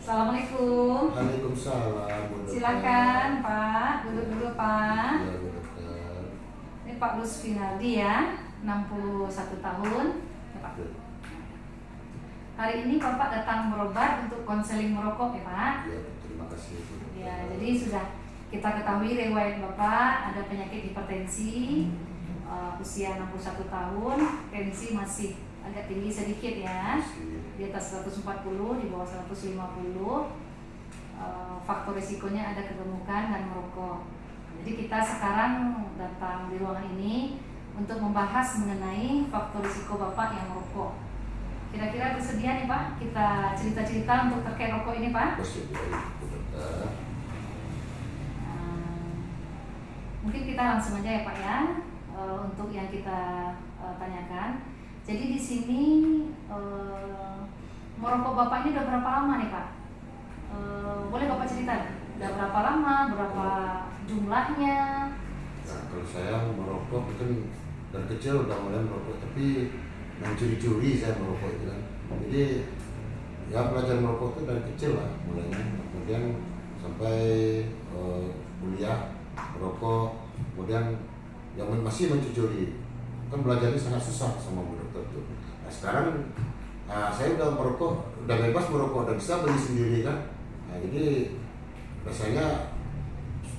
Assalamualaikum. Waalaikumsalam. Silakan Pak, duduk dulu Pak. Ya, Bu Dokter. Ini Pak Lusfinaldi ya, 61 tahun. Ya, Pak. Ya, Hari ini Bapak datang berobat untuk konseling merokok ya Pak. ya, terima kasih, Bu Dokter. Ya, jadi sudah kita ketahui riwayat Bapak ada penyakit hipertensi, usia 61 tahun, tensi masih agak tinggi sedikit ya, di atas 140, di bawah 150. Faktor risikonya ada kegemukan dan merokok. Jadi kita sekarang datang di ruangan ini untuk membahas mengenai faktor risiko Bapak yang merokok. Kira-kira bersedia nih Pak, kita cerita-cerita untuk terkait rokok ini Pak? Bersedia, Bu Dokter. Mungkin kita langsung aja ya Pak ya, untuk yang kita tanyakan. Jadi di sini merokok Bapak ini udah berapa lama nih Pak? Boleh Bapak cerita? Udah berapa lama? Berapa jumlahnya? Nah, kalau saya merokok itu kan dari kecil udah mulai merokok, tapi mencuri-curi saya merokok itu kan. Jadi ya belajar merokok itu dari kecil lah mulainya. Kemudian sampai kuliah merokok, kemudian yang masih mencuri. Kan belajarnya sangat susah sama Bu Dokter tuh. Nah, sekarang saya udah merokok, udah bebas merokok dan bisa beli sendiri kan. Nah, jadi rasanya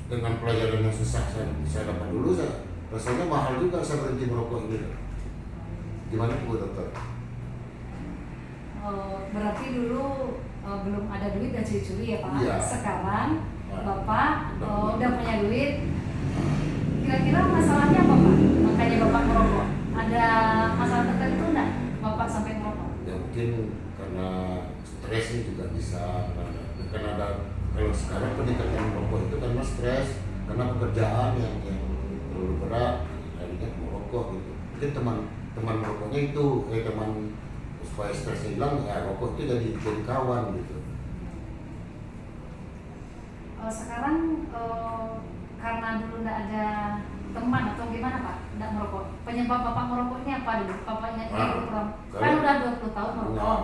dengan pelajaran yang susah saya dapat dulu, rasanya mahal juga saya berhenti merokok ini. Gimana Bu Dokter? Berarti dulu belum ada duit dan curi-curi ya Pak? Iya. Sekarang Nah, Bapak udah punya. punya duit. Kira-kira masalahnya apa Pak? Makanya Bapak merokok. Ada masalah tertentu enggak Bapak sampai merokok? Ya mungkin karena stresnya juga bisa, karena ada, kalau sekarang peningkatan merokok itu karena stres, karena pekerjaan yang terlalu berat, akhirnya merokok gitu. Mungkin teman merokoknya itu, teman supaya stresnya hilang, ya rokok itu jadi kawan gitu. Sekarang karena dulu enggak ada teman atau gimana Pak? Enggak merokok. Penyebab Bapak merokok ini apa dulu? Bapak ingat kan udah 20 tahun merokok.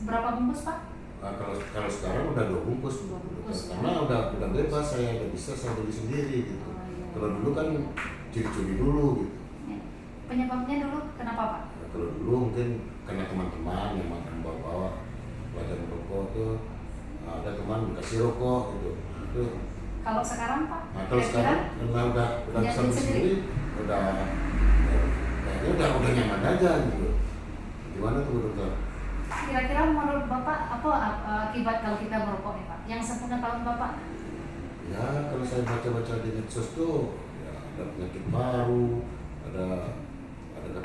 Berapa bungkus Pak? Nah, kalau sekarang udah 2 bungkus, 2 bungkus, karena udah bebas, saya udah bisa saya beli sendiri gitu. Iya. Kalau dulu kan curi-curi dulu gitu. Ya. Penyebabnya dulu kenapa Pak? Nah, kalau dulu mungkin karena teman-teman yang makan bawa pelajar merokok tuh, ada teman dikasih rokok gitu. Itu. Kalau sekarang Pak? Nah, kalau sekarang karena udah bisa beli sendiri, kayaknya udah nyaman aja gitu. Gimana tuh Bu Dokter? Kira-kira menurut Bapak apa akibat kalau kita merokok nih Pak? Yang sepengetahuan Bapak? Ya kalau saya baca-baca di medsos tuh, ya ada penyakit baru, ada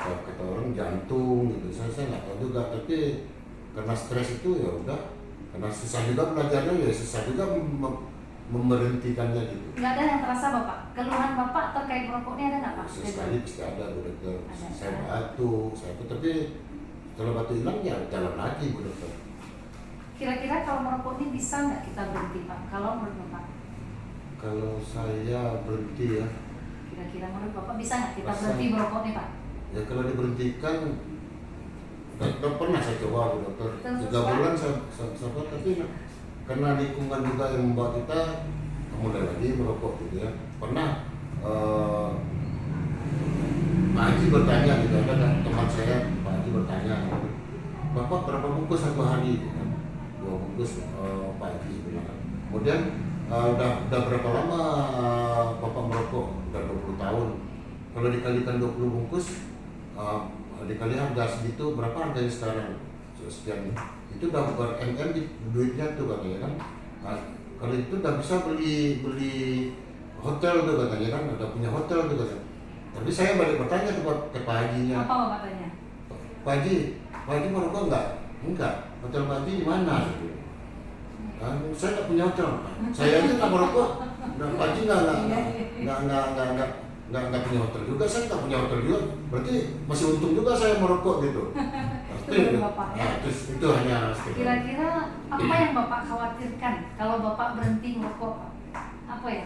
kata orang jantung gitu. Saya nggak tahu juga, tapi karena stres itu ya udah, karena susah juga belajarnya, ya susah juga memberhentikannya gitu. Nggak ada yang terasa Bapak? Keluhan Bapak terkait merokoknya ada nggak Pak? Sesekali pasti ada Bu Dokter. Ada. Saya batuk, tapi kalau batuk hilang ya jalan lagi Bu Dokter. Kira-kira kalau merokok ini bisa nggak kita berhenti Pak? Kalau menurut Bapak? Kalau saya berhenti ya, Kira-kira menurut Bapak bisa nggak kita Bisa. berhenti merokok nih Pak? ya kalau diberhentikan, udah pernah saya coba Bu Dokter. Terus, 3 Pak? bulan saya tapi karena lingkungan juga yang membuat kita mulai lagi merokok gitu ya. Pernah Pak Haji bertanya gitu, ada teman saya Pak Haji bertanya, Bapak berapa bungkus satu hari? Gitu kan? 2 bungkus Pak Haji sebenarnya. Kemudian udah berapa lama Bapak merokok? Udah 20 tahun. Kalau dikalikan 20 bungkus, dikali harga segitu, berapa harganya sekarang? Sekian. Itu udah ber-MM duitnya tuh katanya kan. Nah, kalau itu udah bisa beli hotel tuh katanya kan, udah punya hotel tuh katanya. Tapi saya balik bertanya ke Pak Hajinya. Apa Bapak tanya? Pak Haji merokok enggak? Enggak. Hotel Pak Haji di mana? Nah, saya nggak punya hotel. Saya aja nggak merokok. Nah, Pak Haji nggak punya hotel juga. Saya nggak punya hotel juga. Berarti masih untung juga saya merokok gitu. Itu Bapak ya. Nah, terus itu hanya Kira-kira apa yang Bapak khawatirkan kalau Bapak berhenti merokok Pak? Apa ya?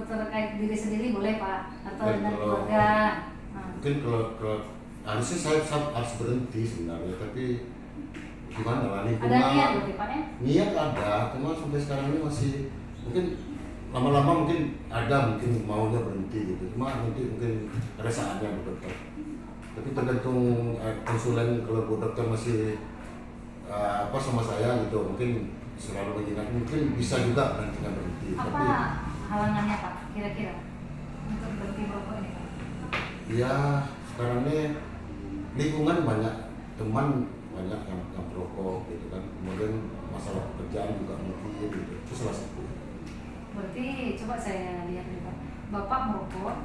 Terkait diri sendiri boleh Pak? Atau Ya, dengan kalau- keluarga? mungkin kalau harusnya saya harus berhenti sebenarnya, tapi gimana lah Ada lingkungan. niat berarti Pak ya? Niat ada, cuma sampai sekarang ini masih mungkin lama-lama mungkin ada mungkin maunya berhenti gitu, cuma nanti mungkin ada saatnya Bu Dokter. Tapi tergantung konsulen, kalau Bu Dokter masih sama saya gitu, mungkin selalu mengingat, mungkin bisa juga nantinya berhenti. Apa Tapi halangannya Pak kira-kira untuk berhenti merokok ini Pak? ya sekarang ini lingkungan banyak, teman banyak yang merokok gitu kan, kemudian masalah pekerjaan juga mungkin gitu, itu salah satu. Berarti coba saya lihat nih Pak, Bapak merokok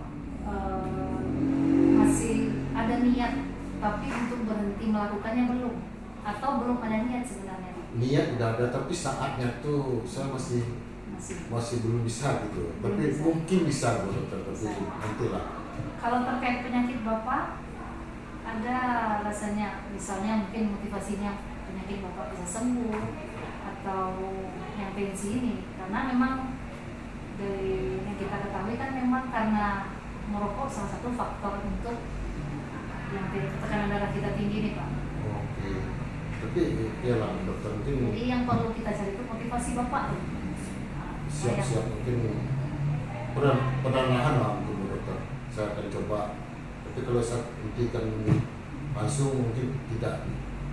masih ada niat, tapi untuk berhenti melakukannya belum, atau belum ada niat sebenarnya Pak? Niat udah ada, tapi saatnya tuh saya masih belum bisa gitu. Belum Tapi bisa. mungkin bisa Bu Dokter, tapi Bisa. nantilah. Kalau terkait penyakit Bapak, ada rasanya, misalnya mungkin motivasinya penyakit Bapak bisa sembuh, atau yang tensi ini, karena memang dari yang kita ketahui kan memang karena merokok salah satu faktor untuk yang tekanan darah kita tinggi nih Pak. Oke. Tapi ya lah Bu Dokter, mungkin Jadi yang perlu kita cari itu motivasi Bapak. siap-siap mungkin peranahan lah mungkin Bu Dokter. Saya akan coba. Tapi kalau saya hentikan langsung mungkin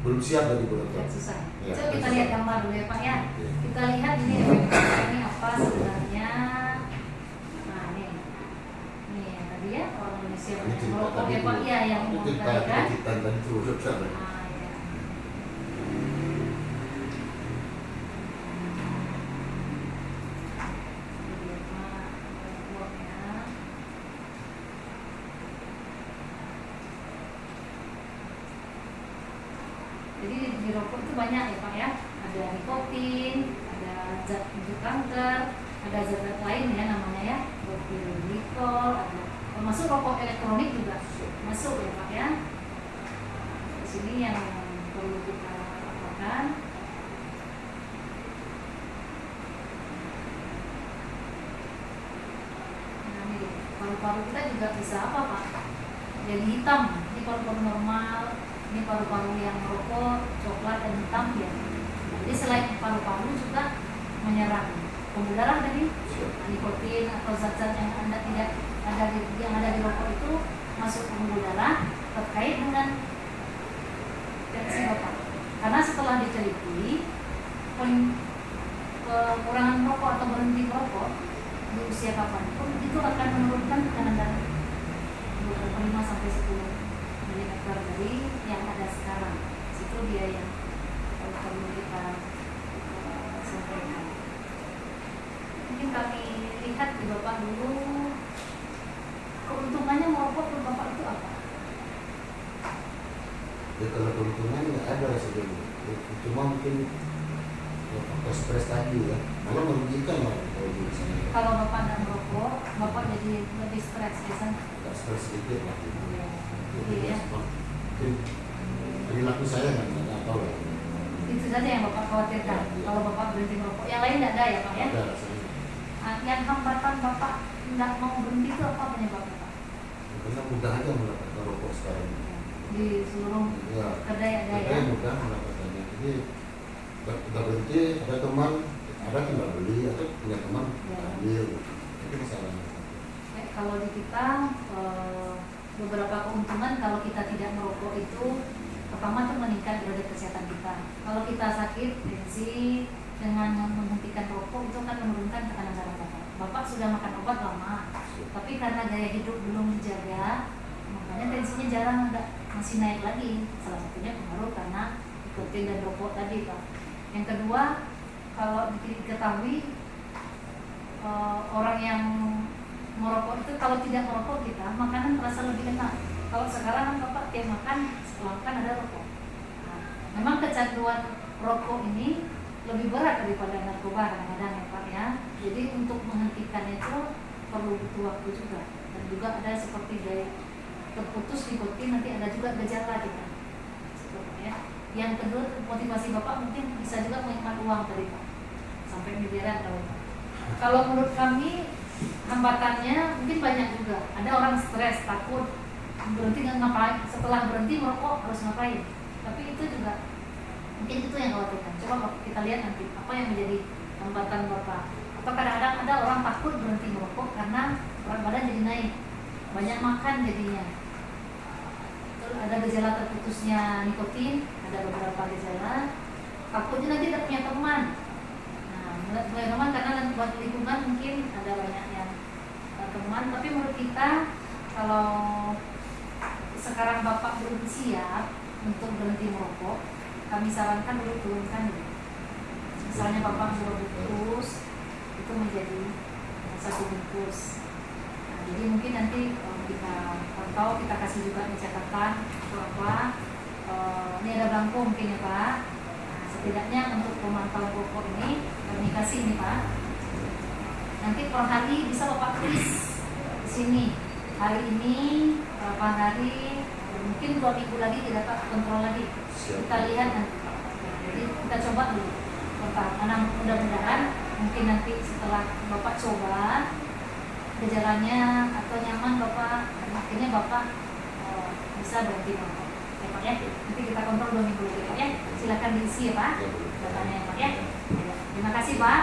belum siap dari Bu Dokter. Yang susah. Ya, Coba kita susah. lihat gambar dulu ya Pak ya. Oke. Kita lihat ini ini apa sebenarnya. Nah ini yang tadi ya orang Indonesia Ini cerita merokok tadi ya Pak Bu. ya yang Ini cerita mengatakan. kita tadi itu Bu Dokter. Ah, ya. Jadi di rokok itu banyak ya Pak ya, ada nikotin, ada zat untuk kanker, ada zat-zat lain ya namanya ya, glikol, ada termasuk rokok elektronik juga masuk ya Pak ya. Di sini yang perlu kita lakukan. Nah ini paru-paru kita juga bisa apa Pak? Jadi hitam, ini paru-paru normal, ini paru-paru yang merokok, coklat dan hitam ya. Jadi selain paru-paru juga menyerang pembuluh darah tadi, nikotin atau zat-zat yang ada di rokok itu masuk ke pembuluh darah terkait dengan tensi Bapak. Karena setelah diteliti, kekurangan merokok atau berhenti merokok di usia kapanpun itu akan menurunkan tekanan darah 5 sampai 10 mm dari yang ada sekarang. Itu dia yang perlu kita sampaikan. Mungkin kami lihat di Bapak dulu, keuntungannya merokok untuk Bapak itu apa? Ya kalau keuntungan nggak ada sebenarnya. Cuma mungkin faktor stres tadi ya, malah merugikan lah kalau di sana. Kalau Bapak tidak merokok, Bapak jadi lebih stres biasanya. Agak stres sedikit lah. Iya. Mungkin perilaku saya nggak tahu lah. Itu saja yang Bapak khawatirkan. Kalau Bapak berhenti merokok, yang lain tidak ada ya Pak ya? Ada rasanya. Yang hambatan Bapak tidak mau berhenti itu apa penyebabnya Pak? Karena mudah aja mendapatkan rokok sekarang. Di seluruh Ya, kedai ada ya? kedai mudah mendapatkannya. Jadi udah berhenti, ada teman, ada tinggal beli atau punya teman Ya. ambil. Itu masalahnya. Kalau di kita beberapa keuntungan kalau kita tidak merokok itu pertama itu meningkat derajat kesehatan kita. Kalau kita sakit tensi dengan menghentikan rokok itu akan menurunkan tekanan darah Bapak. Bapak sudah makan obat lama, tapi karena gaya hidup belum dijaga, makanya tensinya jarang masih naik lagi. Salah satunya pengaruh karena nikotin dan rokok tadi Pak. Yang kedua, kalau diketahui orang yang merokok itu kalau tidak merokok kita makanan terasa lebih enak. Kalau sekarang kan Bapak tiap makan setelah makan ada rokok. Nah, memang kecanduan rokok ini lebih berat daripada narkoba kadang-kadang ya Pak ya. Jadi untuk menghentikannya itu perlu butuh waktu juga. Dan juga ada seperti dari terputus nikotin nanti ada juga gejala kita. Seperti ya. Yang kedua motivasi Bapak mungkin bisa juga menghemat uang tadi Pak. Sampai miliaran kalau Pak. Kalau menurut kami hambatannya mungkin banyak juga. Ada orang stres, takut berhenti nggak ngapain. Setelah berhenti merokok harus ngapain. Tapi itu juga Mungkin itu yang khawatirkan. Coba kita lihat nanti apa yang menjadi hambatan Bapak. Atau kadang-kadang ada orang takut berhenti merokok karena berat badan jadi naik, banyak makan jadinya. Ada gejala terputusnya nikotin, ada beberapa gejala. Takutnya nanti tidak punya teman. Nah, punya teman karena buat lingkungan mungkin ada banyak yang teman. Tapi menurut kita kalau sekarang Bapak belum siap untuk berhenti merokok, kami sarankan dulu turunkan dulu. Misalnya Bapak 2 bungkus, itu menjadi 1 bungkus. Nah, jadi mungkin nanti kita pantau, kita kasih juga catatan atau apa. Ini ada belangko mungkin ya Pak. Nah, setidaknya untuk pemantauan rokok ini kami kasih nih Pak. Nanti per hari bisa Bapak tulis di sini. Hari ini berapa hari, mungkin 2 minggu lagi tidak Pak kontrol lagi. Kita lihat nanti. Jadi kita coba dulu. Karena mudah-mudahan mungkin nanti setelah Bapak coba gejalanya atau nyaman Bapak, akhirnya Bapak bisa berhenti merokok ya Pak ya. Nanti kita kontrol 2 minggu lagi Pak ya. Silakan diisi ya Pak datanya ya Pak ya. Terima kasih Pak.